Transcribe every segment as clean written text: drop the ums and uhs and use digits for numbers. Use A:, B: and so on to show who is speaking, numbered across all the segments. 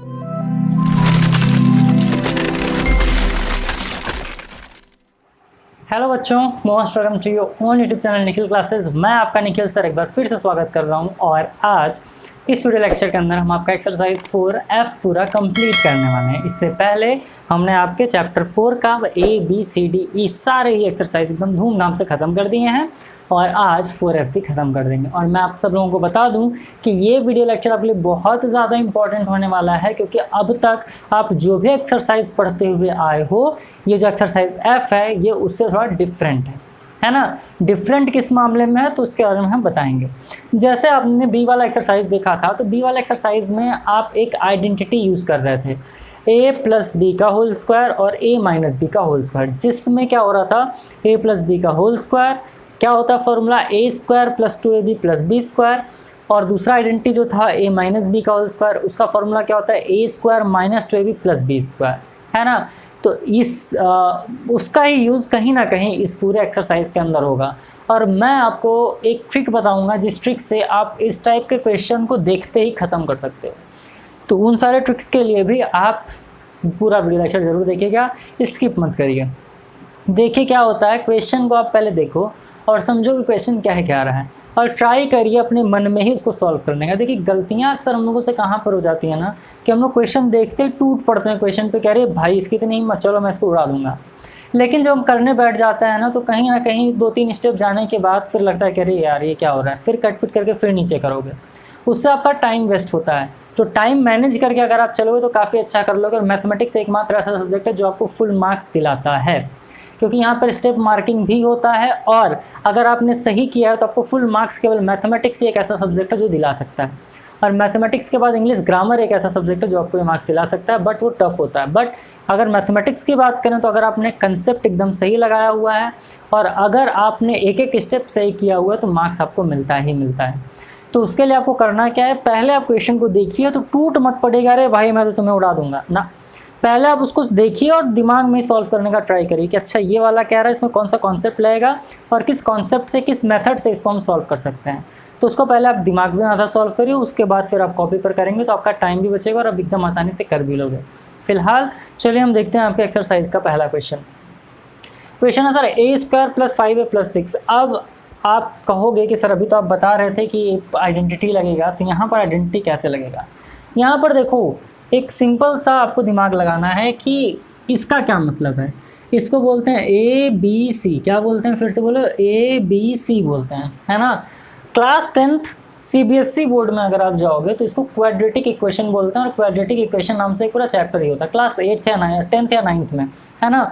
A: Hello बच्चों, most welcome to your own YouTube channel Nikhil classes. मैं आपका निखिल सर एक बार फिर से स्वागत कर रहा हूं और आज इस वीडियो लेक्चर के अंदर हम आपका एक्सरसाइज 4F पूरा कंप्लीट करने वाले हैं। इससे पहले हमने आपके चैप्टर 4 का ABCDE सारे ही एक्सरसाइज एकदम धूमधाम से ख़त्म कर दिए हैं और आज 4F भी ख़त्म कर देंगे। और मैं आप सब लोगों को बता दूं कि ये वीडियो लेक्चर आपके लिए बहुत ज़्यादा इंपॉर्टेंट होने वाला है, क्योंकि अब तक आप जो भी एक्सरसाइज पढ़ते हुए आए हो, ये जो एक्सरसाइज F है ये उससे थोड़ा डिफरेंट है ना। डिफरेंट किस मामले में है तो उसके बारे में हम बताएंगे। जैसे आपने बी वाला एक्सरसाइज देखा था, तो बी वाला एक्सरसाइज में आप एक आइडेंटिटी यूज़ कर रहे थे, a प्लस बी का होल स्क्वायर और a माइनस बी का होल स्क्वायर, जिसमें क्या हो रहा था, a प्लस बी का होल स्क्वायर क्या होता है formula, a square plus 2ab plus b square, और दूसरा आइडेंटिटी जो था a माइनस बी का होल स्क्वायर, उसका फॉर्मूला क्या होता है, a square minus 2ab plus b square, है ना। तो उसका ही यूज़ कहीं ना कहीं इस पूरे एक्सरसाइज के अंदर होगा। और मैं आपको एक ट्रिक बताऊंगा जिस ट्रिक से आप इस टाइप के क्वेश्चन को देखते ही ख़त्म कर सकते हो। तो उन सारे ट्रिक्स के लिए भी आप पूरा वीडियो लेक्चर जरूर देखिएगा, स्किप मत करिए। देखिए क्या होता है, क्वेश्चन को आप पहले देखो और समझो कि क्वेश्चन क्या है, क्या रहा है, और ट्राई करिए अपने मन में ही इसको सॉल्व करने का। देखिए गलतियाँ अक्सर हम लोगों से कहाँ पर हो जाती है ना, कि हम लोग क्वेश्चन देखते टूट पड़ते हैं क्वेश्चन पे, कह रहे भाई इसकी तो नहीं, मत चलो मैं इसको उड़ा दूंगा। लेकिन जब हम करने बैठ जाते हैं ना, तो कहीं ना कहीं 2-3 स्टेप जाने के बाद फिर लगता है कि अरे यार ये क्या हो रहा है, फिर कट पिट करके फिर नीचे करोगे, उससे आपका टाइम वेस्ट होता है। तो टाइम मैनेज करके अगर आप चलोगे तो काफ़ी अच्छा कर लोगे। और मैथमेटिक्स एकमात्र ऐसा सब्जेक्ट है जो आपको फुल मार्क्स दिलाता है, क्योंकि यहाँ पर स्टेप मार्किंग भी होता है, और अगर आपने सही किया है तो आपको फुल मार्क्स केवल मैथमेटिक्स ही एक ऐसा सब्जेक्ट है जो दिला सकता है। और मैथमेटिक्स के बाद इंग्लिश ग्रामर एक ऐसा सब्जेक्ट है जो आपको ये मार्क्स दिला सकता है, बट वो टफ होता है। बट अगर मैथमेटिक्स की बात करें तो अगर आपने कंसेप्ट एकदम सही लगाया हुआ है और अगर आपने एक एक स्टेप सही किया हुआ है तो मार्क्स आपको मिलता ही मिलता है। तो उसके लिए आपको करना क्या है, पहले आप क्वेश्चन को देखिए, तो टूट मत पड़ेगा अरे भाई मैं तो तुम्हें उड़ा दूंगा ना। पहले आप उसको देखिए और दिमाग में सॉल्व करने का ट्राई करिए कि अच्छा ये वाला क्या रहा है, इसमें कौन सा कॉन्सेप्ट लगेगा और किस कॉन्सेप्ट से, किस मेथड से इसको हम सॉल्व कर सकते हैं। तो उसको पहले आप दिमाग में आधा सॉल्व करिए, उसके बाद फिर आप कॉपी पर करेंगे तो आपका टाइम भी बचेगा और आप एकदम आसानी से कर भी लोगे। फिलहाल चलिए हम देखते हैं आपके एक्सरसाइज का पहला क्वेश्चन। क्वेश्चन है sir a square plus 5a plus 6। अब आप कहोगे कि सर अभी तो आप बता रहे थे कि आइडेंटिटी लगेगा, तो यहाँ पर आइडेंटिटी कैसे लगेगा। यहाँ पर देखो एक सिंपल सा आपको दिमाग लगाना है कि इसका क्या मतलब है। इसको बोलते हैं ABC, क्या बोलते हैं, फिर से बोलो, ABC बोलते हैं, है ना। क्लास 10th CBSE बोर्ड में अगर आप जाओगे तो इसको क्वाड्रेटिक इक्वेशन बोलते हैं, और क्वाड्रेटिक इक्वेशन नाम से एक पूरा चैप्टर ही होता है क्लास 8th या 10th या 9th में, है ना।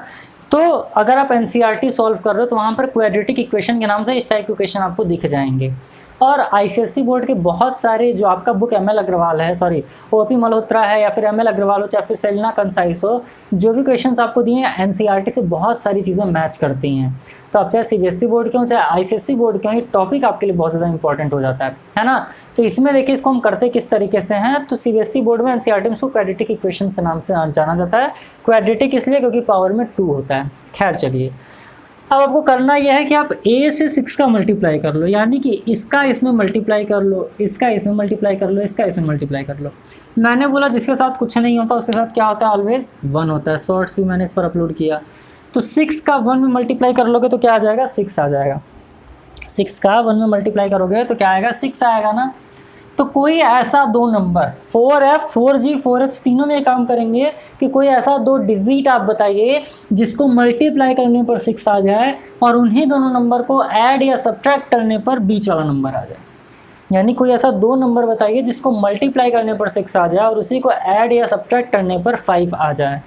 A: तो अगर आप NCERT सॉल्व कर रहे हो तो वहाँ पर क्वाड्रेटिक इक्वेशन के नाम से इस टाइप के क्वेश्चन आपको दिख जाएंगे। और ICSE बोर्ड के बहुत सारे जो आपका बुक ML अग्रवाल है, सॉरी OP मल्होत्रा है, या फिर ML अग्रवाल हो, चाहे फिर सेलिना कंसाइस हो, जो भी क्वेश्चंस आपको दिए हैं NCERT से बहुत सारी चीज़ें मैच करती हैं। तो आप चाहे CBSE बोर्ड के हो चाहे ICSE बोर्ड के हो, ये टॉपिक आपके लिए बहुत ज़्यादा इंपॉर्टेंट हो जाता है ना। तो इसमें देखिए इसको हम करते किस तरीके से हैं। तो CBSE बोर्ड में NCERT में इसको क्वाड्रेटिक इक्वेशन से नाम से जाना जाता है। क्वाड्रेटिक इसलिए क्योंकि पावर में 2 होता है। खैर चलिए, अब आपको करना यह है कि आप a से 6 का मल्टीप्लाई कर लो, यानी कि इसका इसमें मल्टीप्लाई कर लो, इसका इसमें मल्टीप्लाई कर लो, इसका इसमें मल्टीप्लाई कर लो। मैंने बोला जिसके साथ कुछ नहीं होता उसके साथ क्या होता है, ऑलवेज 1 होता है। शॉर्ट्स भी मैंने इस पर अपलोड किया। तो 6 का 1 में मल्टीप्लाई कर लोगे तो क्या आ जाएगा, 6 आ जाएगा। 6 का 1 में मल्टीप्लाई करोगे तो क्या आएगा, 6 आएगा ना। तो कोई ऐसा 2 नंबर 4F 4G 4H तीनों में काम करेंगे कि कोई ऐसा 2 डिजिट आप बताइए जिसको मल्टीप्लाई करने पर 6 आ जाए और उन्हीं दोनों नंबर को ऐड या सब्ट्रैक्ट करने पर बीच वाला नंबर आ जाए। यानी कोई ऐसा 2 नंबर बताइए जिसको मल्टीप्लाई करने पर 6 आ जाए और उसी को ऐड या सब्ट्रैक्ट करने पर 5 आ जाए।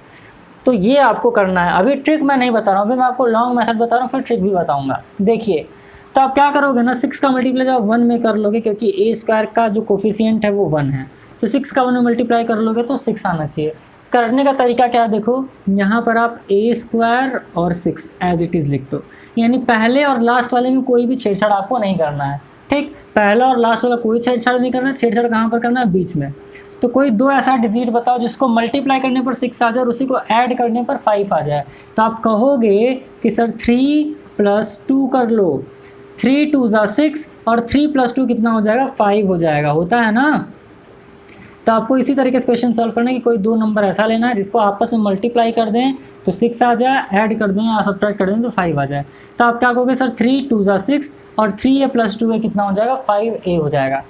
A: तो ये आपको करना है। अभी ट्रिक मैं नहीं बता रहा हूँ, अभी मैं आपको लॉन्ग मेथड बता रहा हूँ, फिर ट्रिक भी बताऊँगा। देखिए तो आप क्या करोगे ना, 6 का मल्टीप्लाई जब 1 में कर लोगे, क्योंकि a स्क्वायर का जो कोफिशिएंट है वो 1 है, तो 6 का 1 में मल्टीप्लाई कर लोगे तो 6 आना चाहिए। करने का तरीका क्या है, देखो यहाँ पर आप a स्क्वायर और 6 एज इट इज़ लिख दो, यानी पहले और लास्ट वाले में कोई भी छेड़छाड़ आपको नहीं करना है। ठीक, पहला और लास्ट वाला कोई छेड़छाड़ नहीं करना है। छेड़छाड़ कहाँ पर करना है, बीच में। तो कोई 2 ऐसा डिजिट बताओ जिसको मल्टीप्लाई करने पर 6 आ जाए और उसी को ऐड करने पर 5 आ जाए। तो आप कहोगे कि सर 3 + 2 कर लो, 3 × 2 = 6 और 3 + 2 कितना हो जाएगा, 5 हो जाएगा, होता है ना। तो आपको इसी तरीके से क्वेश्चन सॉल्व करना है कि कोई दो नंबर ऐसा लेना है जिसको आपस में मल्टीप्लाई कर दें तो 6 आ जाए, ऐड कर दें या सब्ट्रैक्ट कर दें तो 5 आ जाए। तो आप क्या कहोगे सर 3 2 ज़ा 6 और 3a + 2a कितना हो जाएगा 5a हो जाएगा।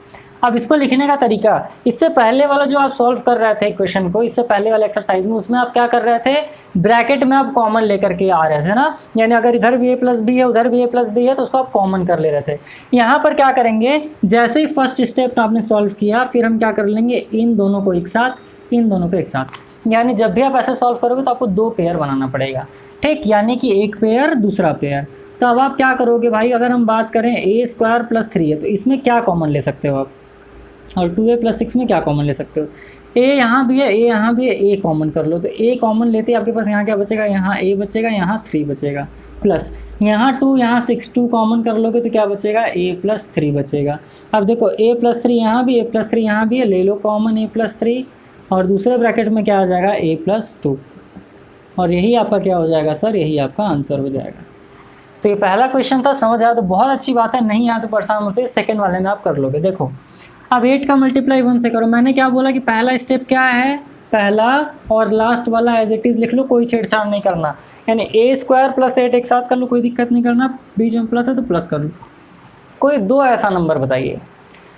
A: अब इसको लिखने का तरीका, इससे पहले वाला जो आप सॉल्व कर रहे थे क्वेश्चन को, इससे पहले वाले एक्सरसाइज में, उसमें आप क्या कर रहे थे, ब्रैकेट में आप कॉमन लेकर के आ रहे थे ना, यानी अगर इधर भी a + b है उधर भी a + b है तो उसको आप कॉमन कर ले रहे थे। यहाँ पर क्या करेंगे, जैसे ही फर्स्ट स्टेप आपने सॉल्व किया फिर हम क्या कर लेंगे, इन दोनों को एक साथ, इन दोनों को एक साथ, यानी जब भी आप ऐसे सॉल्व करोगे तो आपको 2 पेयर बनाना पड़ेगा, ठीक, यानी कि एक पेयर दूसरा पेयर। तो अब आप क्या करोगे भाई, अगर हम बात करें a² + 3 है तो इसमें क्या कॉमन ले सकते हो आप, और 2a + 6 में क्या कॉमन ले सकते हो, a यहाँ भी है, a यहाँ भी है, a कॉमन कर लो। तो a कॉमन लेते ही आपके पास यहाँ क्या बचेगा, यहाँ a बचेगा, यहाँ 3 बचेगा, प्लस यहाँ 2, यहाँ 6, 2 कॉमन कर लोगे तो क्या बचेगा, a + 3 बचेगा। अब देखो a + 3 यहाँ भी, a + 3 यहाँ भी है, ले लो कॉमन a + 3, और दूसरे ब्रैकेट में क्या आ जाएगा, a + 2, और यही आपका क्या हो जाएगा सर, यही आपका आंसर हो जाएगा। तो ये पहला क्वेश्चन था, समझ आया तो बहुत अच्छी बात है, नहीं आया तो परेशान होते, सेकेंड वाले में आप कर लोगे। देखो अब 8 का मल्टीप्लाई 1 से करो। मैंने क्या बोला कि पहला स्टेप क्या है, पहला और लास्ट वाला एज इट इज़ लिख लो, कोई छेड़छाड़ नहीं करना, यानी a² + 8 एक साथ कर लो, कोई दिक्कत नहीं करना, बीच में प्लस है तो प्लस कर लो। कोई दो ऐसा नंबर बताइए,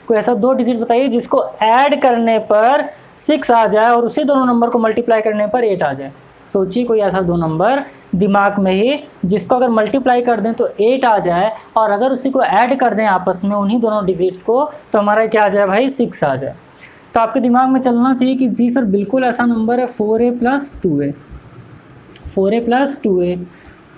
A: कोई ऐसा 2 डिजिट बताइए जिसको ऐड करने पर 6 आ जाए और उसी दोनों नंबर को मल्टीप्लाई करने पर 8 आ जाए। सोचिए कोई ऐसा 2 नंबर दिमाग में ही जिसको अगर मल्टीप्लाई कर दें तो 8 आ जाए, और अगर उसी को ऐड कर दें आपस में उन्हीं दोनों डिजिट्स को तो हमारा क्या आ जाए भाई, 6 आ जाए। तो आपके दिमाग में चलना चाहिए कि जी सर बिल्कुल ऐसा नंबर है 4a + 2a, 4a + 2a,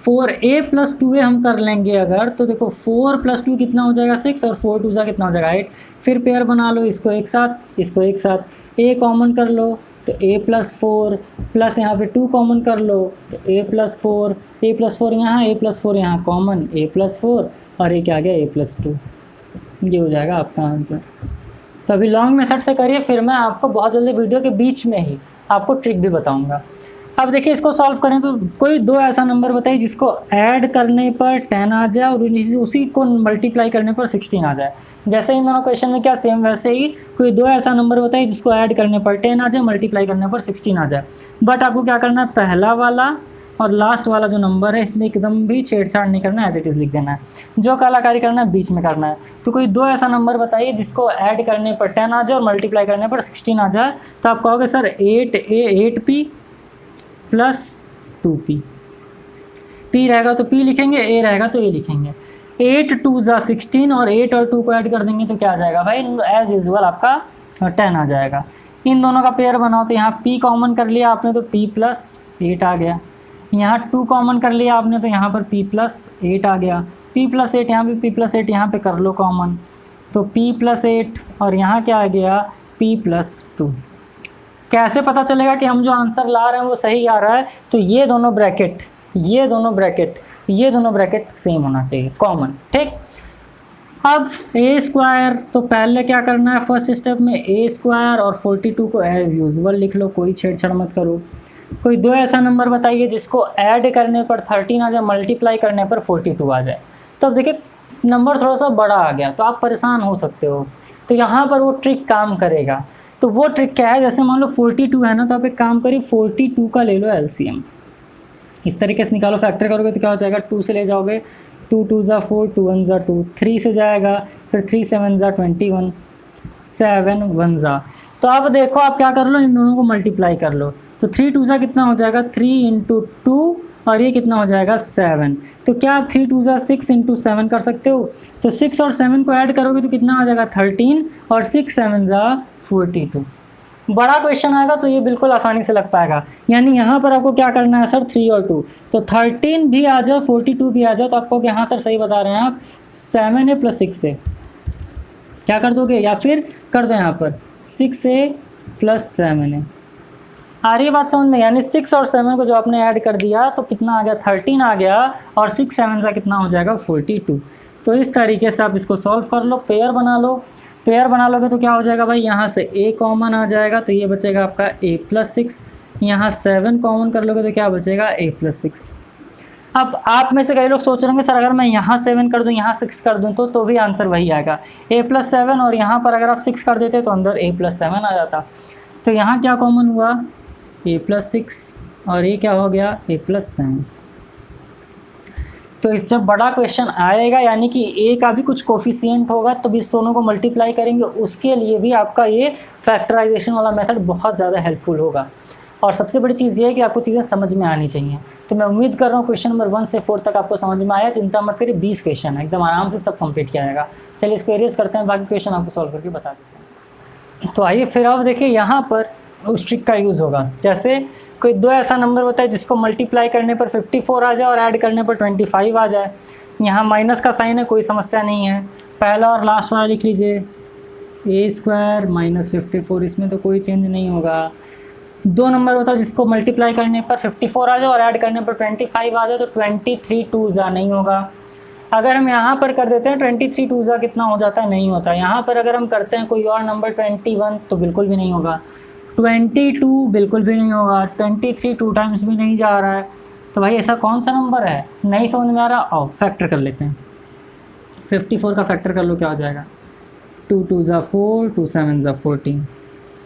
A: 4a + 2a हम कर लेंगे अगर, तो देखो 4 + 2 कितना हो जाएगा 6, और 4 2 कितना हो जाएगा 8। फिर पेयर बना लो, इसको एक साथ, इसको एक साथ, a कॉमन कर लो तो a + 4, प्लस यहाँ पे 2 कॉमन कर लो तो a + 4, a + 4 यहाँ, a + 4 यहाँ कॉमन, a + 4, और ये क्या आ गया a + 2, ये हो जाएगा आपका आंसर। तो अभी लॉन्ग मेथड से करिए, फिर मैं आपको बहुत जल्दी वीडियो के बीच में ही आपको ट्रिक भी बताऊँगा। अब देखिए इसको सॉल्व करें तो कोई 2 ऐसा नंबर बताइए जिसको ऐड करने पर 10 आ जाए और उसी को मल्टीप्लाई करने पर 16 आ जाए। जैसे इन दोनों क्वेश्चन में क्या सेम वैसे ही कोई 2 ऐसा नंबर बताइए जिसको ऐड करने पर 10 आ जाए, मल्टीप्लाई करने पर 16 आ जाए। बट आपको क्या करना है, पहला वाला और लास्ट वाला जो नंबर है इसमें एकदम भी छेड़छाड़ नहीं करना है, एज इट इज़ लिख देना है। जो कलाकारी करना है बीच में करना है। तो कोई 2 ऐसा नंबर बताइए जिसको ऐड करने पर 10 आ जाए और मल्टीप्लाई करने पर 16 आ जाए। तो आप कहोगे सर 8p + 2p, p रहेगा तो p लिखेंगे, a रहेगा तो a लिखेंगे। 8 2 ज़ा 16 और 8 और 2 को ऐड कर देंगे तो क्या आ जाएगा भाई, एज यूजुअल आपका 10 आ जाएगा। इन दोनों का पेयर बनाओ तो यहाँ p कॉमन कर लिया आपने तो p + 8 आ गया, यहाँ 2 कॉमन कर लिया आपने तो यहाँ पर p + 8 आ गया, p + 8 यहाँ पे, p + 8 यहाँ पे कर लो कॉमन तो p + 8, और यहाँ क्या आ गया p + 2। कैसे पता चलेगा कि हम जो आंसर ला रहे हैं वो सही आ रहा है, तो ये दोनों ब्रैकेट, ये दोनों ब्रैकेट सेम होना चाहिए, कॉमन, ठीक। अब a² तो पहले क्या करना है, फर्स्ट स्टेप में a² और 42 को एज यूजुअल लिख लो, कोई छेड़छाड़ मत करो। कोई 2 ऐसा नंबर बताइए जिसको ऐड करने पर 13 आ जाए, मल्टीप्लाई करने पर 42 आ जाए। तो अब देखिए नंबर थोड़ा सा बड़ा आ गया तो आप परेशान हो सकते हो, तो यहाँ पर वो ट्रिक काम करेगा। तो वो ट्रिक क्या है, जैसे मान लो 42 है ना, तो आप एक काम करिए 42 का ले लो एलसीएम, इस तरीके से निकालो, फैक्टर करोगे तो क्या हो जाएगा, 2 से ले जाओगे, 2 2 ज़ा 4, 2 1 ज़ा 2, 3 से जाएगा, फिर 3 7 ज़ा 21, 7 1 ज़ा। तो अब देखो आप क्या कर लो, इन दोनों को मल्टीप्लाई कर लो, तो 3 2 ज़ा कितना हो जाएगा 3 × 2, और ये कितना हो जाएगा 7। तो क्या आप 3 2 ज़ा 6 × 7 कर सकते हो, तो 6 और 7 को ऐड करोगे तो कितना आ जाएगा 13, और 6 7 ज़ा 42। बड़ा क्वेश्चन आएगा तो ये बिल्कुल आसानी से लग पाएगा। यानी यहाँ पर आपको क्या करना है सर, 3 और 2, तो 13 भी आ जाए 42 भी आ जाए, तो आपको यहाँ सर सही बता रहे हैं आप 7a + 6a क्या कर दोगे, या फिर कर दो यहाँ पर 6a + 7a। आ रही है बात समझ में, यानी 6 और 7 को जो आपने ऐड कर दिया तो कितना आ गया 13 आ गया, और 6 7 सा कितना हो जाएगा 42। तो इस तरीके से आप इसको सॉल्व कर लो, पेयर बना लो। पेयर बना लोगे तो क्या हो जाएगा भाई, यहाँ से a कॉमन आ जाएगा तो ये बचेगा आपका a + 6, यहाँ 7 कॉमन कर लोगे तो क्या बचेगा a + 6। अब आप में से कई लोग सोच रहे होंगे सर अगर मैं यहाँ 7 कर दूँ यहाँ 6 कर दूँ तो भी आंसर वही आएगा a+7, और यहाँ पर अगर आप 6 कर देते तो अंदर a+7 आ जाता। तो यहाँ क्या कॉमन हुआ a+6 और ये क्या हो गया a+7। तो इस जब बड़ा क्वेश्चन आएगा यानी कि a का भी कुछ कोफिशिएंट होगा तो भी इस दोनों को मल्टीप्लाई करेंगे, उसके लिए भी आपका ये फैक्टराइजेशन वाला मेथड बहुत ज़्यादा हेल्पफुल होगा। और सबसे बड़ी चीज़ ये है कि आपको चीज़ें समझ में आनी चाहिए। तो मैं उम्मीद कर रहा हूँ क्वेश्चन नंबर 1 से 4 तक आपको समझ में आया। चिंता मत करिए, 20 क्वेश्चन है, एकदम आराम से सब कंप्लीट किया जाएगा। चलिए इसको एरेज करते हैं, बाकी क्वेश्चन आपको सॉल्व करके बता देते हैं। तो आइए फिर आप देखिए यहाँ पर उस ट्रिक का यूज़ होगा। जैसे कोई दो ऐसा नंबर होता है जिसको मल्टीप्लाई करने पर 54 आ जाए और ऐड करने पर 25 आ जाए। यहाँ माइनस का साइन है, कोई समस्या नहीं है। पहला और लास्ट वाला लिख लीजिए a² - 54, इसमें तो कोई चेंज नहीं होगा। दो नंबर होता है जिसको मल्टीप्लाई करने पर 54 आ जाए और ऐड करने पर 25 आ जाए तो 23 2 नहीं होगा। अगर हम यहाँ पर कर देते हैं 23 2 कितना हो जाता है, नहीं होता। यहाँ पर अगर हम करते हैं कोई और नंबर 21 तो बिल्कुल भी नहीं होगा। 22 बिल्कुल भी नहीं होगा। 23 2 टाइम्स भी नहीं जा रहा है। तो भाई ऐसा कौन सा नंबर है, नहीं समझ में आ रहा। आओ फैक्टर कर लेते हैं। 54 का फैक्टर कर लो, क्या हो जाएगा 2 2 4, 2 7 14,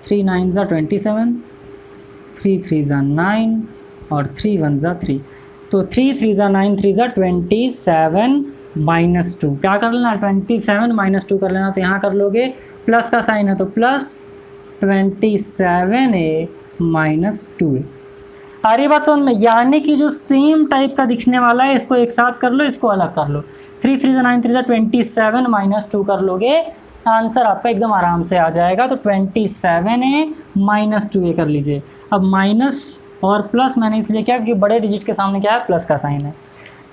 A: 3 9 27, 3 3 9 और 3 1 3। तो 3 3 9 3 27 -2 क्या कर लेना 27 -2 कर लेना। तो यहाँ कर लोगे, प्लस का साइन है तो प्लस 27a - 2a। आ रही बात समझ में, यानी कि जो सेम टाइप का दिखने वाला है इसको एक साथ कर लो, इसको अलग कर लो। 3 3 9 3 27 -2 कर लोगे, आंसर आपका एकदम आराम से आ जाएगा। तो 27a - 2a कर लीजिए। अब माइनस और प्लस मैंने इसलिए क्या कि बड़े डिजिट के सामने क्या है, प्लस का साइन है।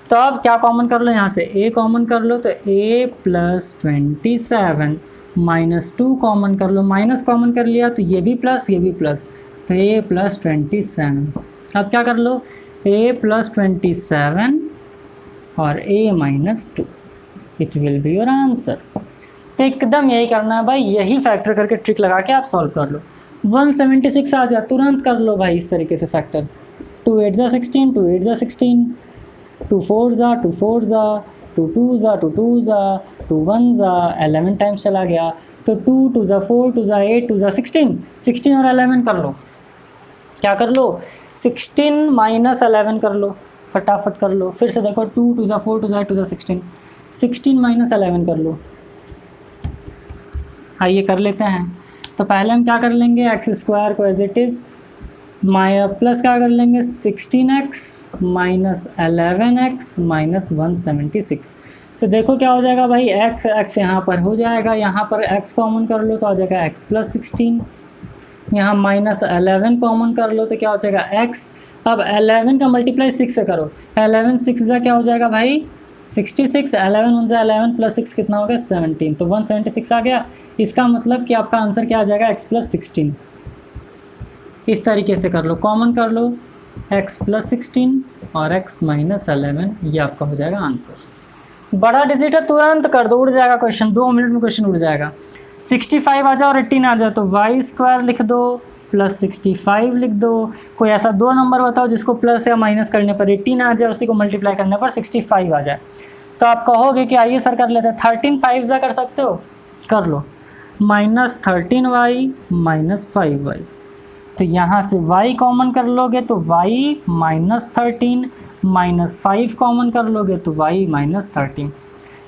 A: तो अब क्या कॉमन कर लो, यहाँ से a कॉमन कर लो, तो a + 27 - 2 कॉमन कर लो। माइनस कॉमन कर लिया तो ये भी प्लस ये भी प्लस, तो a + 27। अब क्या कर लो, a + 27 और a - 2, it will be your answer. तो एकदम यही करना है भाई, यही फैक्टर करके ट्रिक लगा के आप सॉल्व कर लो। 176 आ जाए, तुरंत कर लो भाई इस तरीके से फैक्टर। 2 8 16, 2 8 16, 2 4 2 4 2 2 2 2 2 1 11 टाइम्स चला गया। तो 2 2 4 2 8 2 16, 16 और 11 कर लो। क्या कर लो, 16 - 11 कर लो, फटाफट कर लो। फिर से देखो 2 2 4 2 8 2 16, 16 - 11 कर लो। आइए कर लेते हैं। तो पहले हम क्या कर लेंगे, x² को एज इट इज़ प्लस क्या कर लेंगे 16x - 11x - 176। तो देखो क्या हो जाएगा भाई, x यहाँ पर हो जाएगा, यहाँ पर x कॉमन कर लो तो आ जाएगा x + 16। यहाँ -11 कॉमन कर लो तो क्या हो जाएगा x। अब 11 का मल्टीप्लाई 6 से करो, 11 6 क्या हो जाएगा भाई 66, 11 1 11 + 6 कितना हो गया 17, तो 176 आ गया। इसका मतलब कि आपका आंसर क्या आ जाएगा x + 16। इस तरीके से कर लो, कॉमन कर लो x + 16 और x - 11, ये आपका हो जाएगा आंसर। बड़ा डिजिट है, तुरंत कर दो, उड़ जाएगा क्वेश्चन, 2 मिनट में क्वेश्चन उड़ जाएगा। 65 आ जाए और 18 आ जाए तो y² लिख दो + 65 लिख दो। कोई ऐसा दो नंबर बताओ जिसको प्लस या माइनस करने पर 18 आ जाए, उसी को मल्टीप्लाई करने पर 65 आ जाए। तो आप कहोगे कि आइए सर कर लेते हैं, 13 5 कर सकते हो, कर लो। -13y - 5y, तो यहाँ से y कॉमन कर लोगे तो y - 13, -5 कॉमन कर लोगे तो y - 13।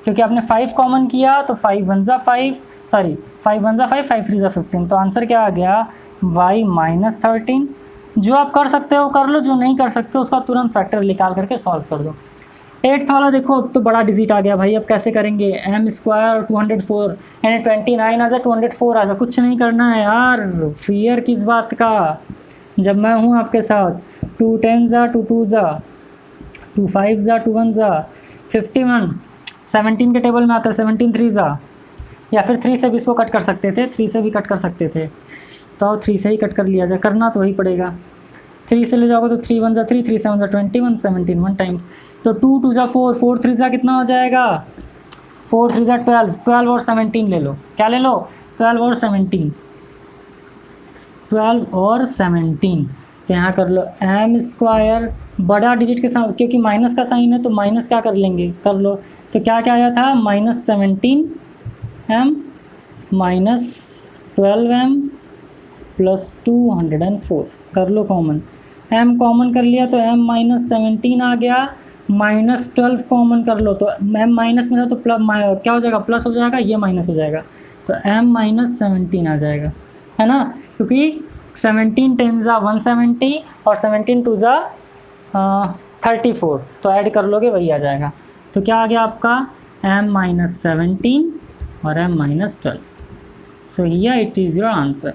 A: क्योंकि आपने 5 कॉमन किया तो 5 1 5, सॉरी 5 1 5, 5 3 15। तो आंसर क्या आ गया y - 13। जो आप कर सकते हो कर लो, जो नहीं कर सकते उसका तुरंत फैक्टर निकाल करके सॉल्व कर दो। 8th वाला देखो, अब तो बड़ा डिजिट आ गया भाई, अब कैसे करेंगे, m² 204 यानी 29 आ जाए 204 आ जाए, कुछ नहीं करना है यार, फियर किस बात का, जब मैं हूँ आपके साथ। 2 10 2 2 2 5 2 1 51, 17 के टेबल में आता है 17 3 या फिर 3 से भी इसको कट कर सकते थे, 3 से भी कट कर सकते थे, तो 3 से ही कट कर लिया जाए, करना तो वही पड़ेगा। 3 से ले जाओगे तो 3 1 3, 3 7 21, 17 1 टाइम्स। तो 2 2 4, 4 3 कितना हो जाएगा 4 3 12, 12 और 17 ले लो, क्या ले लो 12 और 17, 12 और 17। तो यहाँ कर लो एम स्क्वायर, बड़ा डिजिट के साथ क्योंकि माइनस का साइन है तो माइनस क्या कर लेंगे, कर लो। तो क्या क्या आया था, -17m -12m + 204, कर लो कॉमन। m कॉमन कर लिया तो m -17 आ गया, -12 कॉमन कर लो तो m माइनस में था तो क्या हो जाएगा, प्लस हो जाएगा, ये माइनस हो जाएगा तो m -17 आ जाएगा, है ना। क्योंकि 17 10 × 170 और 17 2 × 34, तो ऐड कर लोगे वही आ जाएगा। तो क्या आ गया आपका m -17 और m -12। So here it is your answer.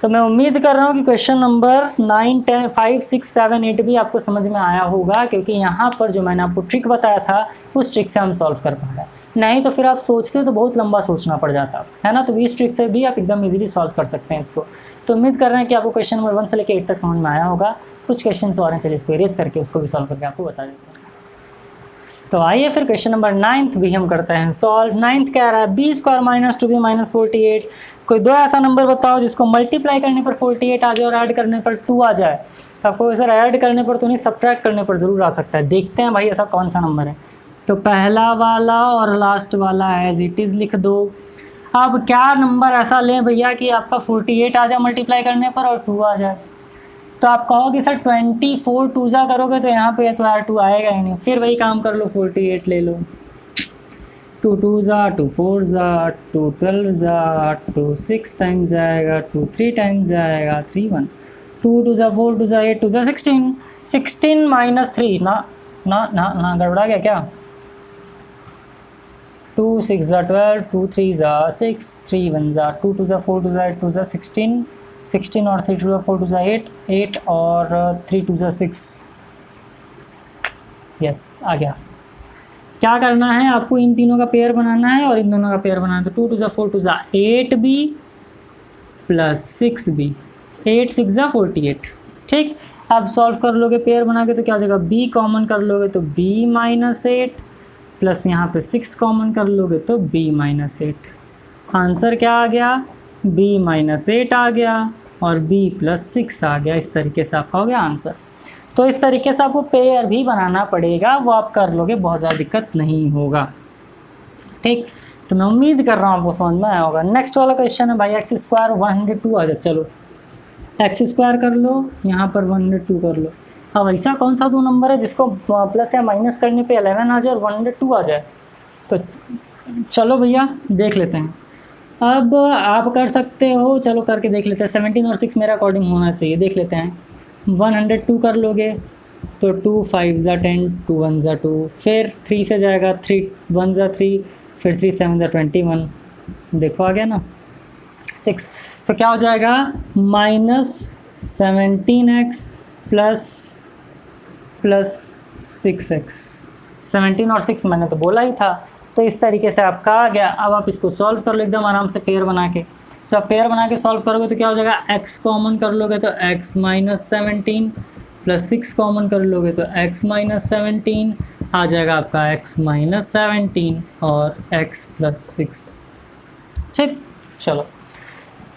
A: तो मैं उम्मीद कर रहा हूँ कि क्वेश्चन नंबर 9, 10, 5, 6, 7, 8 भी आपको समझ में आया होगा, क्योंकि यहाँ पर जो मैंने आपको ट्रिक बताया था उस ट्रिक से हम सॉल्व कर पा रहे हैं। नहीं तो फिर आप सोचते तो बहुत लंबा सोचना पड़ जाता है ना। तो इस ट्रिक से भी आप एकदम इजीली सॉल्व कर सकते हैं इसको। तो उम्मीद कर रहे हैं कि आपको क्वेश्चन नंबर 1 से लेकर 8 तक समझ में आया होगा। कुछ क्वेश्चन और हैं, चलिए इसको इरेज करके उसको भी सॉल्व करके आपको बता देते हैं। तो आइए फिर क्वेश्चन नंबर 9 भी हम करते हैं सॉल्व। 9 कह रहा है b² - 2b - 48। कोई दो ऐसा नंबर बताओ जिसको मल्टीप्लाई करने पर 48 आ जाए और ऐड करने पर 2 आ जाए। तो आपको सर ऐड करने पर तो नहीं, सब्ट्रैक्ट करने पर ज़रूर आ सकता है। देखते हैं भाई ऐसा कौन सा नंबर है। तो पहला वाला और लास्ट वाला एज इट इज़ लिख दो। अब क्या नंबर ऐसा लें भैया कि आपका 48 आ जाए मल्टीप्लाई करने पर और 2 आ जाए। तो आप कहोगे सर 24 2 जा करोगे तो यहाँ पे तो यार 2 आएगा ही नहीं। फिर वही काम कर लो, 48 ले लो। 2 2 जा 2 4 जा 2 12 जा 2 6 टाइम्स जाएगा, 2 3 टाइम्स जाएगा, 3 1 2 2 जा 4 2 जा 8 2 जा 16 16 - 3 ना ना ना ना गड़बड़ा गया क्या। 2 6 जा 12 2 3 जा 6 3 1 जा 2 2 जा 4 2 जा 8 2 जा 16 16 और 3 2 जा 4 2 जा 8 8 और 3 2 जा 6। यस आ गया। क्या करना है आपको, इन तीनों का पेयर बनाना है और इन दोनों का पेयर बनाना है। तो 2 2 जा 4 2 जा 8b + 6b 8 6 जा 48। ठीक, अब सॉल्व कर लोगे पेयर बना के तो क्या हो जाएगा, b कॉमन कर लोगे तो b - 8 प्लस यहाँ पे 6 कॉमन कर लोगे तो b - 8। आंसर क्या आ गया, b - 8 आ गया और b + 6 आ गया। इस तरीके से आपका हो गया आंसर। तो इस तरीके से आपको पेयर भी बनाना पड़ेगा, वो आप कर लोगे, बहुत ज़्यादा दिक्कत नहीं होगा। ठीक, तो मैं उम्मीद कर रहा हूँ आपको समझ में आया होगा। नेक्स्ट वाला क्वेश्चन है भाई x² 102 आ जाए। चलो x² कर लो, यहाँ पर 102 कर लो। अब ऐसा कौन सा दो नंबर है जिसको प्लस या माइनस करने पे 11 आ जाए और 102 आ जाए। तो चलो भैया देख लेते हैं। अब आप कर सकते हो, चलो करके देख लेते हैं। 17 और 6 मेरा अकॉर्डिंग होना चाहिए, देख लेते हैं। 102 कर लोगे तो 2 5 जा 10 2 1 जा 2, फिर 3 से जाएगा 3 1 जा 3, फिर 3 7 जा 21। देखो आ गया ना 6। तो क्या हो जाएगा -17x प्लस 6x। 17 और 6 मैंने तो बोला ही था। तो इस तरीके से आपका आ गया। अब आप इसको सॉल्व कर लो एकदम आराम से पेयर बना के। जब पेयर बना के सॉल्व करोगे तो क्या हो जाएगा, x कॉमन कर लोगे तो x - 17 प्लस 6 कॉमन कर लोगे तो x - 17 आ जाएगा आपका x - 17 और x + 6। ठीक, चलो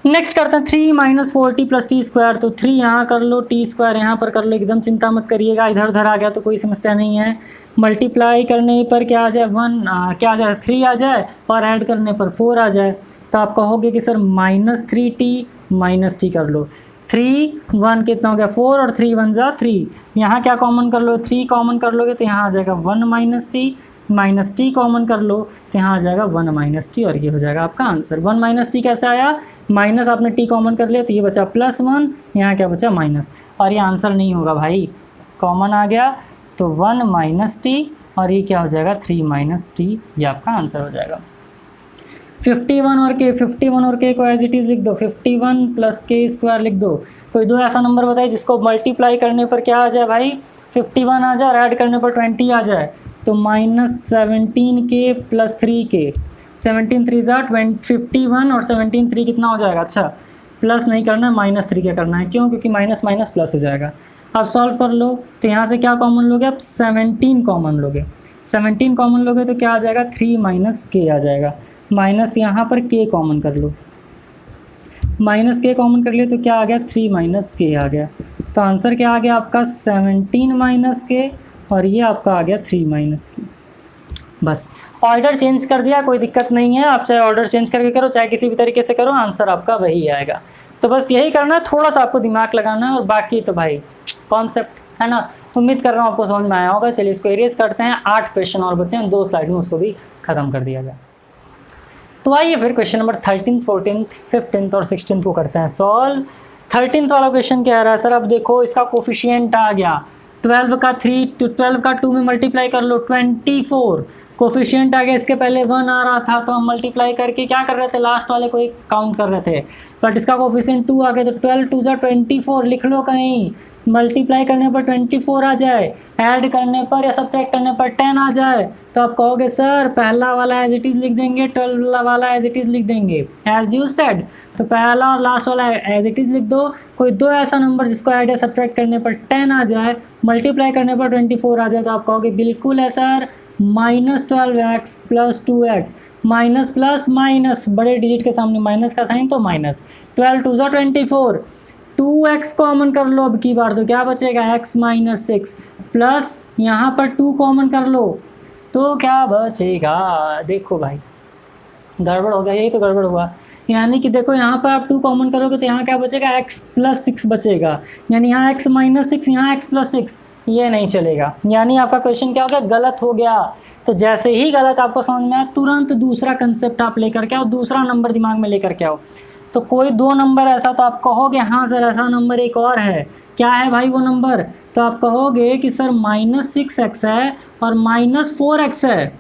A: नेक्स्ट करते हैं 3 - 40 + t²। तो 3 यहाँ कर लो, t² यहाँ पर कर लो, एकदम चिंता मत करिएगा। इधर उधर आ गया तो कोई समस्या नहीं है। मल्टीप्लाई करने पर क्या आ जाए 1 क्या आ जाए 3 आ जाए और ऐड करने पर 4 आ जाए। तो आप कहोगे कि सर -3t - t कर लो। 3 1 कितना हो गया 4 और 3 1 जा 3। यहाँ क्या कॉमन कर लो, 3 कॉमन कर लोगे तो यहाँ आ जाएगा 1 - t कॉमन कर लो तो यहाँ आ जाएगा 1 - t और ये हो जाएगा आपका आंसर। 1 - t कैसे आया, माइनस आपने t कॉमन कर लिया तो ये बचा +1, यहाँ क्या बचा माइनस, और ये आंसर नहीं होगा भाई, कॉमन आ गया तो 1 - t और ये क्या हो जाएगा 3 - t, ये आपका आंसर हो जाएगा। 51 और k को एज इट इज़ लिख दो। 51 + k² लिख दो। कोई दो ऐसा नंबर बताइए जिसको मल्टीप्लाई करने पर क्या आ जाए भाई 51 आ जाए और ऐड करने पर 20 आ जाए। तो -17k + 3k 17 3 जा 51 और 17 3 कितना हो जाएगा, अच्छा प्लस नहीं करना है, -3 क्या करना है, क्यों, क्योंकि माइनस माइनस प्लस हो जाएगा। अब सॉल्व कर लो तो यहाँ से क्या कॉमन लोगे, आप 17 कॉमन लोगे। 17 कॉमन लोगे तो क्या आ जाएगा 3 - k आ जाएगा, माइनस यहाँ पर k कॉमन कर लो, -k कॉमन कर लिए तो क्या आ गया 3 - k आ गया। तो आंसर क्या आ गया आपका 17 माइनस के, और ये आपका आ गया 3 माइनस के। बस ऑर्डर चेंज कर दिया, कोई दिक्कत नहीं है, आप चाहे ऑर्डर चेंज करके करो चाहे किसी भी तरीके से करो, आंसर आपका वही आएगा। तो बस यही करना है, थोड़ा सा आपको दिमाग लगाना है, और बाकी तो भाई कॉन्सेप्ट है ना। उम्मीद कर रहा हूँ आपको समझ में आया होगा। चलिए इसको एरेज करते हैं, 8 क्वेश्चन और बचे हैं, 2 स्लाइड में उसको भी खत्म कर दिया जाए। तो आइए फिर क्वेश्चन नंबर 13, 14, 15 और 16 को करते हैं सॉल्व। 13 वाला क्वेश्चन क्या आ रहा है सर? अब देखो इसका कोफिशिएंट आ गया 12 का 3, 12 का 2 में मल्टीप्लाई कर लो 24, कोफिशिएंट आ गया, इसके पहले 1 आ रहा था तो हम मल्टीप्लाई करके क्या कर रहे थे, लास्ट वाले को एक काउंट कर रहे थे, बट इसका कोफिशिएंट 2 आ गया तो 12 2 जा 24 लिख लो कहीं, मल्टीप्लाई करने पर 24 आ जाए, ऐड करने पर या सब्ट्रैक्ट करने पर 10 आ जाए, तो आप कहोगे सर पहला वाला एज इट इज़ लिख देंगे, 12 वाला एज इट इज़ लिख देंगे, एज यू सेड। तो पहला और लास्ट वाला एज इट इज़ लिख दो, कोई दो ऐसा नंबर जिसको ऐड या सब्ट्रैक्ट करने पर 10 आ जाए, मल्टीप्लाई करने पर 24 आ जाए, तो आप कहोगे बिल्कुल है sir, -12x + 2x, minus plus minus, बड़े डिजिट के सामने माइनस का साइन तो माइनस, 12 2 24, 2x कॉमन कर लो अब की बार, तो क्या बचेगा x - 6 प्लस यहाँ पर 2 कॉमन कर लो तो क्या बचेगा, देखो भाई गड़बड़ हो गया, यही तो गड़बड़ हुआ, यानी कि देखो यहाँ पर आप 2 कॉमन करोगे तो यहाँ क्या बचेगा x + 6 बचेगा, यानी यहाँ x - 6 यहाँ x + 6, ये नहीं चलेगा, यानी आपका क्वेश्चन क्या हो गया, गलत हो गया। तो जैसे ही गलत आपको समझ में आया तुरंत दूसरा कंसेप्ट आप लेकर के आओ, दूसरा नंबर दिमाग में लेकर के आओ। तो कोई 2 नंबर ऐसा तो आप कहोगे हाँ सर ऐसा नंबर एक और है, क्या है भाई वो नंबर, तो आप कहोगे कि सर -6x है और -4x है,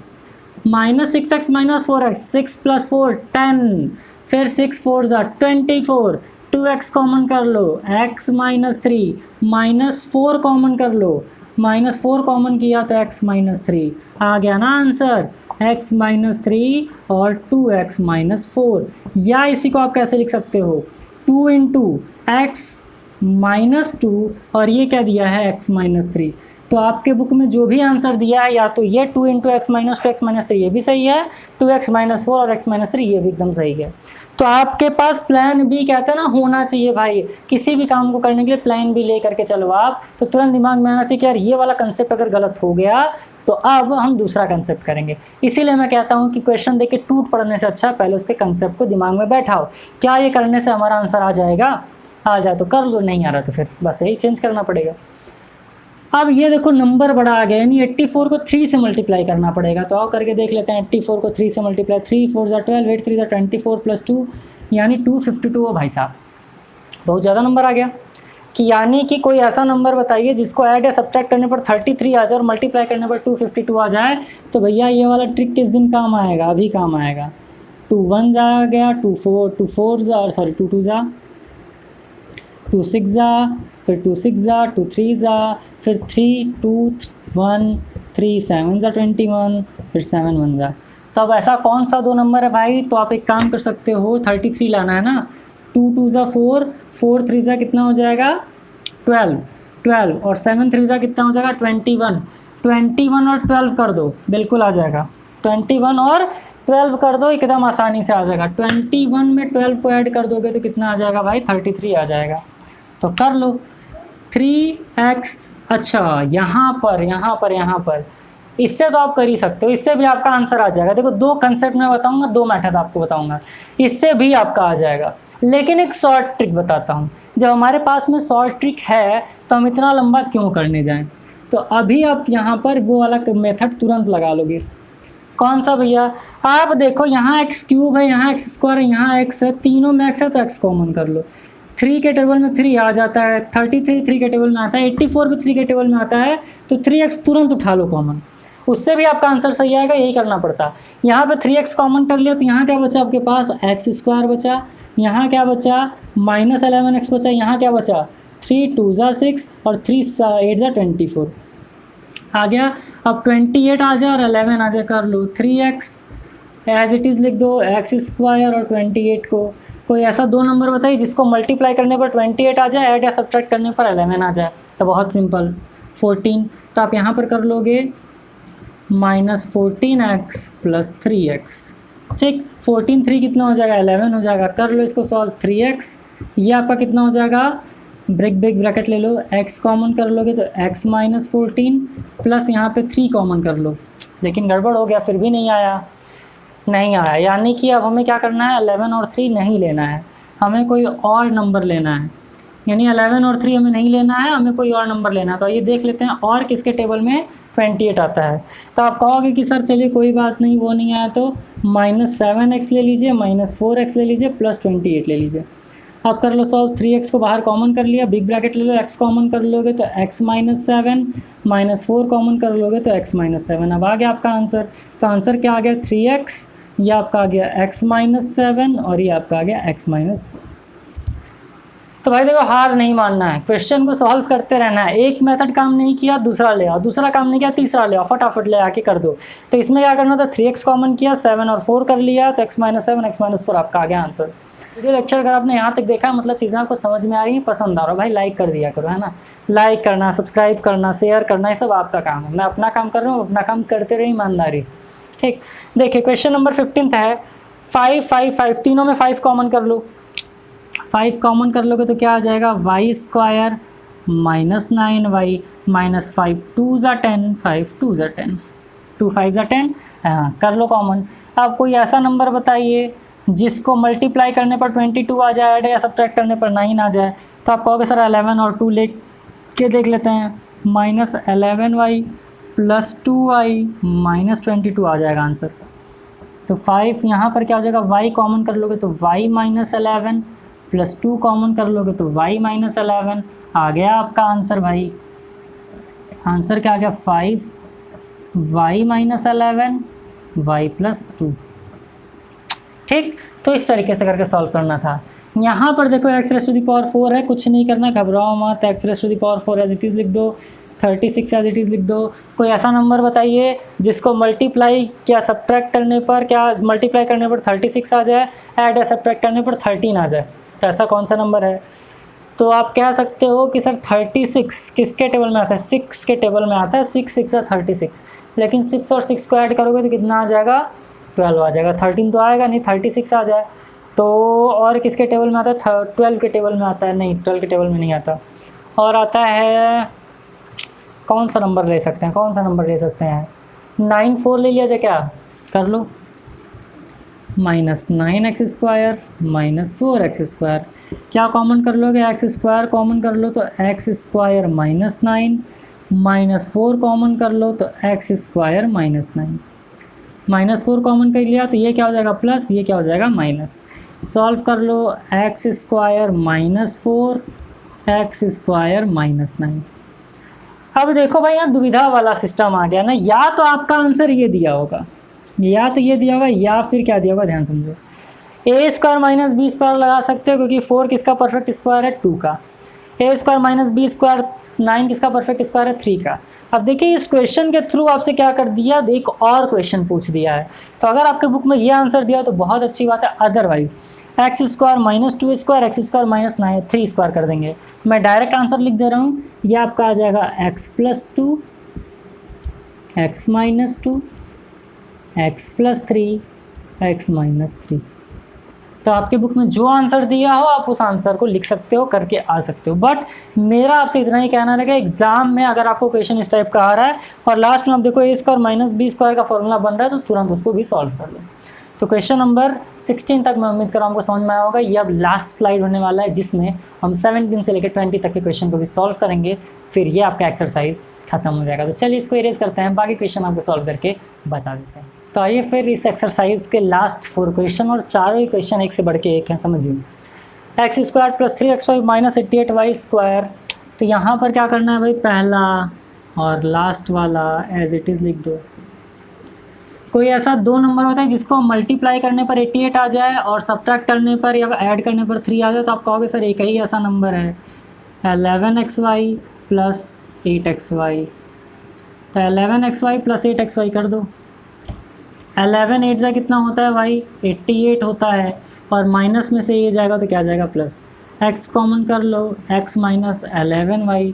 A: -6x - 4x, 6 + 4 10, फिर 6 4 जा 24, 2x कॉमन कर लो, x - 3, -4 कॉमन कर लो, -4 कॉमन किया तो x - 3 आ गया ना आंसर, x - 3 और 2x - 4, या इसी को आप कैसे लिख सकते हो 2 × x - 2 और ये क्या दिया है x - 3, तो आपके बुक में जो भी आंसर दिया है या तो ये 2 × x - 2 x - 3 ये भी सही है, 2x - 4 और x - 3 ये भी एकदम सही है। तो आपके पास प्लान बी कहते हैं ना होना चाहिए भाई, किसी भी काम को करने के लिए प्लान बी ले करके चलो आप, तो तुरंत दिमाग में आना चाहिए कि यार ये वाला कंसेप्ट अगर गलत हो गया तो अब हम दूसरा कंसेप्ट करेंगे। इसीलिए मैं कहता हूँ कि क्वेश्चन देख के टूट पड़ने से अच्छा पहले उसके कंसेप्ट को दिमाग में बैठाओ, क्या ये करने से हमारा आंसर आ जाएगा, आ जाए तो कर लो, नहीं आ रहा तो फिर बस यही चेंज करना पड़ेगा। अब ये देखो नंबर बड़ा आ गया, यानी 84 को 3 से मल्टीप्लाई करना पड़ेगा, तो आओ करके देख लेते हैं, 84 को 3 से मल्टीप्लाई, 3 4 जा 12, 8 3 जा 24 + 2 यानी 252 हो भाई साहब, बहुत ज़्यादा नंबर आ गया, कि यानी कि कोई ऐसा नंबर बताइए जिसको ऐड या सब्ट्रैक्ट करने पर 33 आ जाए और मल्टीप्लाई करने पर 252 आ जाए, तो भैया ये वाला ट्रिक किस दिन काम आएगा, अभी काम आएगा। 2 1 जा गया, 2 4 जा, सॉरी 2 2 जा, 2 6 जा, फिर 2 6 जा, 2 3 जा, फिर 3 2 1 3 7 जा 21, फिर 7 1 जा। तो अब ऐसा कौन सा 2 नंबर है भाई, तो आप एक काम कर सकते हो, 33 लाना है ना, 2 2 जा 4, 4 3 जा कितना हो जाएगा 12 और 7 3 जा कितना हो जाएगा 21 और 12 कर दो, बिल्कुल आ जाएगा, 21 और 12 कर दो एकदम आसानी से आ जाएगा, 21 में 12 को ऐड कर दोगे तो कितना आ जाएगा भाई 33 आ जाएगा, तो कर लो 3x। अच्छा यहाँ पर इससे तो आप कर ही सकते हो, इससे भी आपका आंसर आ जाएगा। देखो 2 कंसेप्ट मैं बताऊंगा, 2 मेथड आपको बताऊंगा, इससे भी आपका आ जाएगा, लेकिन एक शॉर्ट ट्रिक बताता हूँ। जब हमारे पास में शॉर्ट ट्रिक है तो हम इतना लंबा क्यों करने जाएं, तो अभी आप यहाँ पर वो वाला मेथड तुरंत लगा लोगे। कौन सा भैया, आप देखो यहाँ x³ है, यहाँ x² है, यहाँ x है, तीनों में x है तो x कॉमन कर लो, 3 के टेबल में 3 आ जाता है, 33 3 के टेबल में आता है, 84 भी 3 के टेबल में आता है, तो 3x तुरंत उठा लो कॉमन, उससे भी आपका आंसर सही आएगा, यही करना पड़ता है। यहाँ पे 3x कॉमन कर लिया तो यहाँ क्या बचा आपके पास x² बचा, यहाँ क्या बचा -11x बचा, यहाँ क्या बचा 3 2 जा 6 और 3 8 जा 24 आ गया। अब 28 आ जाए और 11 आ जाए, कर लो 3x एज इट इज़ लिख दो, x² और 28 को, कोई ऐसा 2 नंबर बताइए जिसको मल्टीप्लाई करने पर 28 आ जाए, ऐड या सब्ट्रैक्ट करने पर 11 आ जाए, तो बहुत सिंपल 14, तो आप यहाँ पर कर लोगे -14x + 3x, ठीक, 14 3 कितना हो जाएगा 11 हो जाएगा, कर लो इसको सॉल्व 3x, ये आपका कितना हो जाएगा ब्रेक ब्रैकेट ले लो, x कॉमन कर लोगे तो x माइनस 14 प्लस यहाँ पे 3 कॉमन कर लो, लेकिन गड़बड़ हो गया, फिर भी नहीं आया, यानी कि अब हमें क्या करना है, 11 और 3 नहीं लेना है, हमें कोई और नंबर लेना है, यानी 11 और 3 हमें नहीं लेना है, हमें कोई और नंबर लेना है। तो ये देख लेते हैं और किसके टेबल में 28 आता है। तो आप कहोगे कि सर चलिए कोई बात नहीं, वो नहीं आया तो -7x ले लीजिए, -4x ले लीजिए, +28 ले लीजिए। आप कर लो सॉल्व, 3x को बाहर कॉमन कर लिया, बिग ब्रैकेट ले लो, x कॉमन कर लोगे तो x -7, -4 कॉमन कर लोगे तो x -7। अब आ गया आपका आंसर। तो आंसर क्या आ गया, 3x, ये आपका आ गया x -7 और ये आपका आ गया x -4। तो भाई देखो, हार नहीं मानना है, क्वेश्चन को सॉल्व करते रहना है। एक मेथड काम नहीं किया दूसरा ले आओ, दूसरा काम नहीं किया तीसरा ले आओ, फटाफट ले आके कर दो। तो इसमें क्या करना था, 3x कॉमन किया, 7 और 4 कर लिया, तो x -7 x -4 आपका आ गया आंसर। वीडियो लेक्चर अगर आपने यहाँ तक देखा, मतलब चीज़ें आपको समझ में आ रही हैं, पसंद आ रहा हो, भाई लाइक कर दिया करो, है ना। लाइक करना, सब्सक्राइब करना, शेयर करना, ये सब आपका काम है। मैं अपना काम कर रहा हूँ, अपना काम करते रहे ईमानदारी से, ठीक। देखिए क्वेश्चन नंबर 15 है, 5 5 5, तीनों में 5 कॉमन कर लो। 5 कॉमन कर लोगे तो क्या आ जाएगा, y² -9y -5 2 ज़ा 10, 5 2 ज़ा 10, 2 5 ज़ा 10, हाँ कर लो कॉमन। अब कोई ऐसा नंबर बताइए जिसको मल्टीप्लाई करने पर 22 आ जाए, ऐड या सब्ट्रैक्ट करने पर 9 आ जाए। तो आप कहोगे सर 11 और 2 ले के देख लेते हैं, -11y +2y -22 आ जाएगा आंसर। तो 5 यहाँ पर क्या हो जाएगा, y कॉमन कर लोगे तो y -11 +2 कॉमन कर लोगे तो y -11 आ गया आपका आंसर। भाई आंसर क्या आ गया, 5 y -11 y +2, ठीक। तो इस तरीके से करके सॉल्व करना था। यहाँ पर देखो x⁴ है, कुछ नहीं करना, घबराओ मत, x⁴ एज इट इज़ लिख दो, 36 एज इट इज़ लिख दो। कोई ऐसा नंबर बताइए जिसको मल्टीप्लाई क्या सब्ट्रैक्ट करने पर, क्या मल्टीप्लाई करने पर 36 आ जाए, ऐड या सब्ट्रैक्ट करने पर 13 आ जाए। तो ऐसा कौन सा नंबर है। तो आप कह सकते हो कि सर 36 किसके टेबल में आता है, 6 के टेबल में आता है, 6 6 है 36, लेकिन 6 और 6 को ऐड करोगे तो कितना आ जाएगा, 12 आ जाएगा। 13 तो आएगा नहीं, 36 आ जाए। तो और किसके टेबल में आता है, 12 के टेबल में आता है, नहीं 12 के टेबल में नहीं आता। और आता है, कौन सा नंबर ले सकते हैं, 9 4 ले लिया जाए, क्या कर लो, -9x² -4x², क्या कॉमन कर लोगे, x² कॉमन कर लो तो x² -9, -4 कॉमन कर लो तो x² -9, -4 कॉमन कर लिया तो ये क्या हो जाएगा प्लस, ये क्या हो जाएगा माइनस। सॉल्व कर लो, x² -4 x² -9। अब देखो भाई यहाँ दुविधा वाला सिस्टम आ गया ना, या तो आपका आंसर ये दिया होगा, या तो ये दिया होगा, या फिर क्या दिया होगा, ध्यान समझो, a² - b² लगा सकते हो, क्योंकि 4 किसका परफेक्ट स्क्वायर है, 2 का। a² - b², 9 किसका परफेक्ट स्क्वायर है, 3 का। अब देखिए इस क्वेश्चन के थ्रू आपसे क्या कर दिया, एक और क्वेश्चन पूछ दिया है। तो अगर आपके बुक में ये आंसर दिया तो बहुत अच्छी बात है, अदरवाइज x² -2² x² -9 3² कर देंगे। मैं डायरेक्ट आंसर लिख दे रहा हूँ, ये आपका आ जाएगा x +2 x -2 x +3 x -3। तो आपके बुक में जो आंसर दिया हो आप उस आंसर को लिख सकते हो, करके आ सकते हो। बट मेरा आपसे इतना ही कहना रहेगा, एग्जाम में अगर आपको क्वेश्चन इस टाइप का आ रहा है और लास्ट में आप देखो a² - b² का फॉर्मूला बन रहा है, तो तुरंत उसको भी सॉल्व कर लो। तो क्वेश्चन नंबर 16 तक मैं उम्मीद कर रहा हूँ आपको समझ में आया होगा। ये अब लास्ट स्लाइड होने वाला है, जिसमें हम 17 से लेकर 20 तक के क्वेश्चन को भी सॉल्व करेंगे, फिर ये आपका एक्सरसाइज खत्म हो जाएगा। तो चलिए इसको इरेज करते हैं, बाकी क्वेश्चन आपको सॉल्व करके बता देते हैं। तो आइए फिर इस एक्सरसाइज के लास्ट 4 क्वेश्चन, और चारों ही क्वेश्चन एक से बढ़ के एक हैं, समझिए। x² + 3xy - 88y²। तो यहाँ पर क्या करना है भाई, पहला और लास्ट वाला एज इट इज़ लिख दो। कोई ऐसा 2 नंबर होता है जिसको मल्टीप्लाई करने पर 88 आ जाए और सब्ट्रैक्ट करने पर या ऐड करने पर 3 आ जाए, तो आप कहोगे सर एक ही ऐसा नंबर है, 11xy + 8xy। तो 11xy + 8xy कर दो। 11 8 जा कितना होता है भाई, 88 होता है, और माइनस में से ये जाएगा तो क्या जाएगा प्लस। x कॉमन कर लो, x - 11y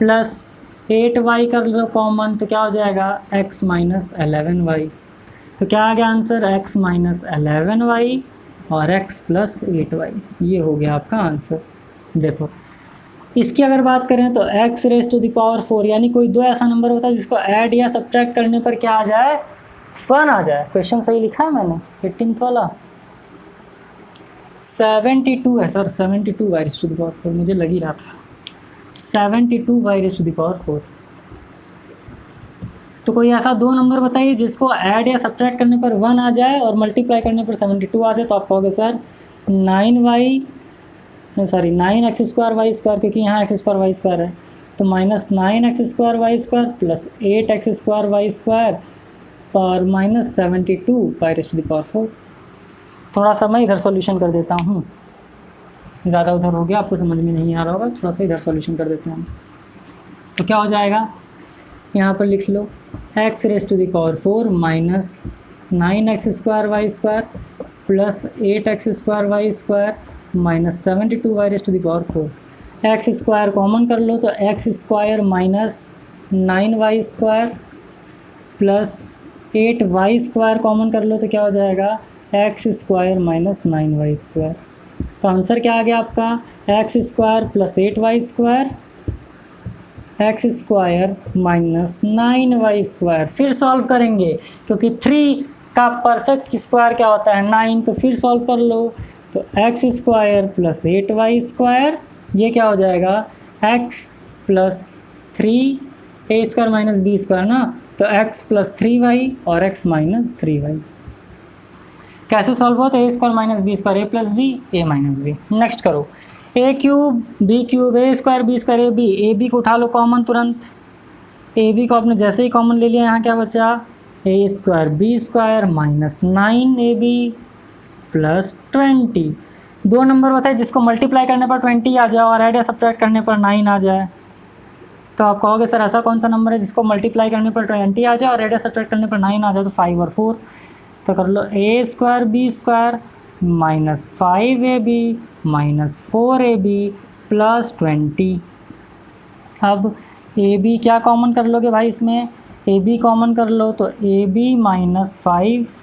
A: + 8y कर लो कॉमन, तो क्या हो जाएगा x - 11y। तो क्या आ गया आंसर, x - 11y और x + 8y। ये हो गया आपका आंसर। देखो इसकी अगर बात करें तो x raise to the power 4, यानी कोई दो ऐसा नंबर होता है जिसको ऐड या सब्ट्रैक्ट करने पर क्या आ जाए, 1 आ जाए। क्वेश्चन सही लिखा है मैंने 18th वाला। 72 है sir, 72 y raise to the power 4, मुझे लग ही रहा था 72 y raise to the power 4। तो कोई ऐसा दो नंबर बताइए जिसको ऐड या सब्ट्रैक्ट करने पर 1 आ जाए और मल्टीप्लाई करने पर 72 आ जाए। तो आप कहोगे sir 9x square y square, क्योंकि यहाँ x स्क्वायर वाई स्क्वायर है, तो -9x square y square plus 8x square y square और -72 y raise to the power 4। थोड़ा सा मैं इधर सॉल्यूशन कर देता हूँ, ज़्यादा उधर हो गया, आपको समझ में नहीं आ रहा होगा, थोड़ा सा इधर सॉल्यूशन कर देते हैं। तो क्या हो जाएगा, यहाँ पर लिख लो x raise to the power 4 minus 9x square y square plus 8x square y square minus 72 y raise to the power 4। x square common कर लो तो x square minus 9y square plus 8y square common कर लो तो क्या हो जाएगा, x square minus 9y square. तो आंसर क्या आ गया आपका, x square plus 8y square, x square minus 9y square. फिर सॉल्व करेंगे क्योंकि 3 का परफेक्ट स्क्वायर क्या होता है 9, तो फिर सॉल्व कर लो। तो x square plus 8y square, ये क्या हो जाएगा x plus 3 a square minus b square ना, तो x प्लस 3y और x माइनस 3y। कैसे सॉल्व हो, तो a square minus b square a plus b a minus b। Next करो a cube b cube a square b square a b को उठा लो common तुरंत। a b को आपने जैसे ही कॉमन ले लिया, यहाँ क्या बचा, a square b square minus 9ab plus 20। दो नंबर बताए जिसको मल्टीप्लाई करने पर 20 आ जाए और ऐड या सब्ट्रैक्ट करने पर 9 आ जाए। तो आप कहोगे सर ऐसा कौन सा नंबर है जिसको मल्टीप्लाई करने पर 20 आ जाए और ऐड या सब्ट्रैक्ट करने पर 9 आ जाए, तो 5 और 4। तो कर लो a square b square minus 5ab minus 4ab plus 20। अब ab क्या कॉमन कर लोगे भाई, इसमें ab कॉमन कर लो तो ab माइनस 5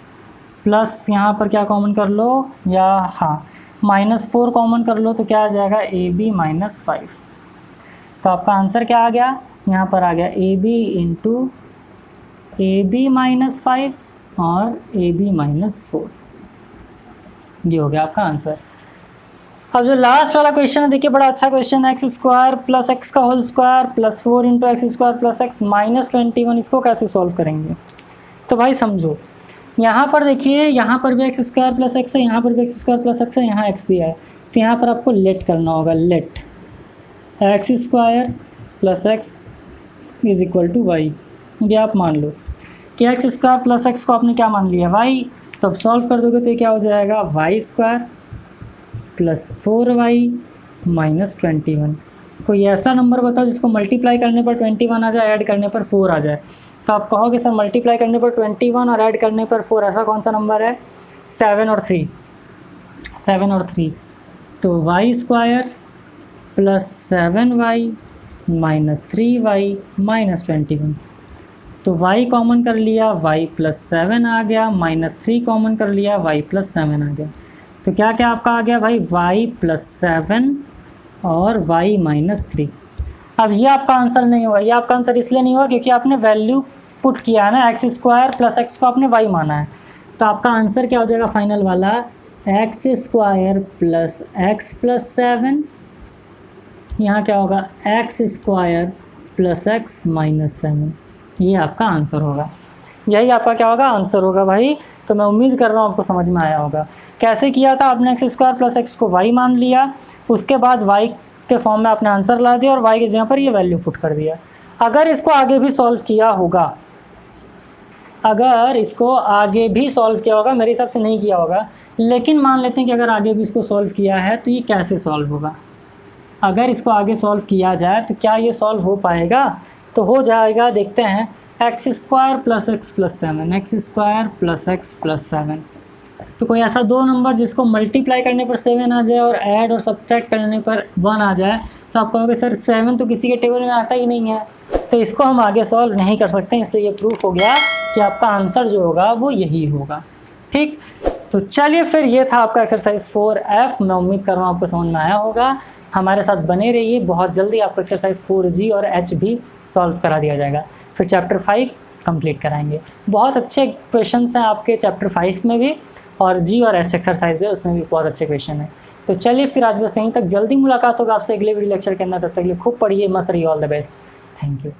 A: प्लस यहाँ पर क्या कॉमन कर लो, या हाँ -4 कॉमन कर लो तो क्या आ जाएगा, ab माइनस 5। तो आपका आंसर क्या आ गया, यहाँ पर आ गया ab इंटू ab माइनस 5 और ab माइनस 4। ये हो गया आपका आंसर। अब जो लास्ट वाला क्वेश्चन है देखिए, बड़ा अच्छा क्वेश्चन है, एक्स स्क्वायर प्लस एक्स का whole square plus 4 into x square plus x minus 21। इसको कैसे सॉल्व करेंगे, तो भाई समझो, यहाँ पर देखिए, यहाँ पर भी एक्स स्क्वायर प्लस एक्स है, यहाँ पर भी एक्स स्क्वायर प्लस एक्स है, यहाँ एक्स दिया है, तो यहाँ पर आपको लेट करना होगा। Let x square plus x is equal to y. ये आप मान लो कि एक्स स्क्वायर प्लस एक्स को आपने क्या मान लिया, वाई। तो अब सॉल्व कर दोगे तो ये क्या हो जाएगा, Y square plus 4y minus 21। कोई ऐसा नंबर बताओ जिसको मल्टीप्लाई करने पर 21 आ जाए, ऐड करने पर 4 आ जाए। तो आप कहोगे सर मल्टीप्लाई करने पर 21 और ऐड करने पर 4, ऐसा कौन सा नंबर है, 7 और 3। 7 और 3 तो y square plus 7y minus 3y minus 21। तो y कॉमन कर लिया, y प्लस 7 आ गया, माइनस 3 कॉमन कर लिया, y प्लस 7 आ गया। तो क्या क्या आपका आ गया भाई, y प्लस 7 और y माइनस 3। अब ये आपका आंसर नहीं हुआ। ये आपका आंसर इसलिए नहीं हुआ क्योंकि आपने वैल्यू पुट किया है ना, एक्स स्क्वायर प्लस एक्स को आपने y माना है। तो आपका आंसर क्या हो जाएगा फाइनल वाला, x square plus x plus 7, यहाँ क्या होगा x square plus x minus 7। ये आपका आंसर होगा, यही आपका क्या होगा, आंसर होगा भाई। तो मैं उम्मीद कर रहा हूँ आपको समझ में आया होगा। कैसे किया था आपने, एक्स स्क्वायर प्लस एक्स को y मान लिया, उसके बाद y के फॉर्म में आपने आंसर ला दिया और y की जगह पर ये वैल्यू पुट कर दिया। अगर इसको आगे भी सॉल्व किया होगा, अगर इसको आगे भी सॉल्व किया होगा, मेरे हिसाब से नहीं किया होगा, लेकिन मान लेते हैं कि अगर आगे भी इसको सॉल्व किया है तो ये कैसे सॉल्व होगा। अगर इसको आगे सॉल्व किया जाए तो क्या ये सॉल्व हो पाएगा, तो हो जाएगा। देखते हैं, x square plus x plus 7, x square plus x plus 7। तो कोई ऐसा दो नंबर जिसको मल्टीप्लाई करने पर 7 आ जाए और ऐड और सब्ट्रैक्ट करने पर 1 आ जाए, तो आप कहोगे सर 7 तो किसी के टेबल में आता ही नहीं है, तो इसको हम आगे सॉल्व नहीं कर सकते। इसलिए ये प्रूफ हो गया कि आपका आंसर जो होगा वो यही होगा। ठीक, तो चलिए फिर ये था आपका एक्सरसाइज 4F। मैं उम्मीद कर रहा हूँ आपको समझ में आया होगा। हमारे साथ बने रहिए, बहुत जल्दी आपको एक्सरसाइज 4G और H भी सॉल्व करा दिया जाएगा, फिर चैप्टर 5 कंप्लीट कराएंगे। बहुत अच्छे क्वेश्चंस हैं आपके चैप्टर 5 में भी, और G और H एक्सरसाइज है उसमें भी बहुत अच्छे क्वेश्चन है। तो चलिए फिर आज बस यहीं तक, जल्दी मुलाकात होगा आपसे अगले वीडियो लेक्चर के अंदर। तब तक के लिए खूब पढ़िए, मस्त रहिए, all the best, thank you.